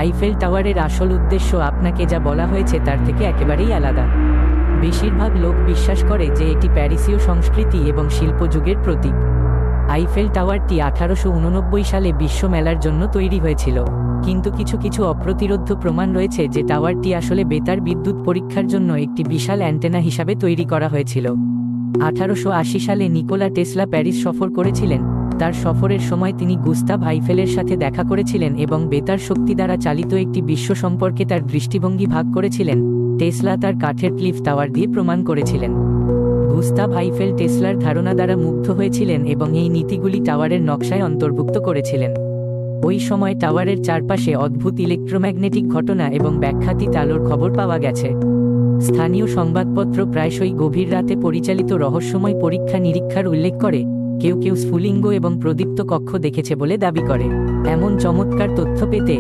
Eiffel টাওয়ারের আসল উদ্দেশ্য আপনাকে যা বলা হয়েছে তার থেকে একেবারেই আলাদা। বেশিরভাগ লোক বিশ্বাস করে যে এটি প্যারিসীয় সংস্কৃতি এবং শিল্প যুগের প্রতীক। আইফেল টাওয়ারটি 1889 সালে বিশ্ব মেলার জন্য তৈরি হয়েছিল, কিন্তু কিছু কিছু অপ্রতিরোধ্য প্রমাণ রয়েছে যে টাওয়ারটি আসলে বেতার বিদ্যুৎ পরীক্ষার জন্য একটি বিশাল অ্যান্টেনা হিসাবে তৈরি করা হয়েছিল। 1880 সালে নিকোলা টেসলা প্যারিস সফর করেছিলেন। তার সফরের সময় তিনি গুস্তাভ আইফেলের সাথে দেখা করেছিলেন এবং বেতার শক্তি দ্বারা চালিত একটি বিশ্ব সম্পর্কে তার দৃষ্টিভঙ্গি ভাগ করেছিলেন। টেসলা তার কাঠের ক্লিফ টাওয়ার দিয়ে প্রমাণ করেছিলেন। গুস্তাভ আইফেল টেসলার ধারণা দ্বারা মুগ্ধ হয়েছিলেন এবং এই নীতিগুলি টাওয়ারের নকশায় অন্তর্ভুক্ত করেছিলেন। ওই সময় টাওয়ারের চারপাশে অদ্ভুত ইলেকট্রোম্যাগনেটিক ঘটনা এবং ব্যাখ্যাতীত আলোর খবর পাওয়া গেছে। স্থানীয় সংবাদপত্র প্রায়শই গভীর রাতে পরিচালিত রহস্যময় পরীক্ষা নিরীক্ষার উল্লেখ করে। কেউ কেউ স্ফুলিঙ্গ এবং প্রদীপ্ত কক্ষ দেখেছে বলে দাবি করে। এমন চমৎকার তথ্য পেতে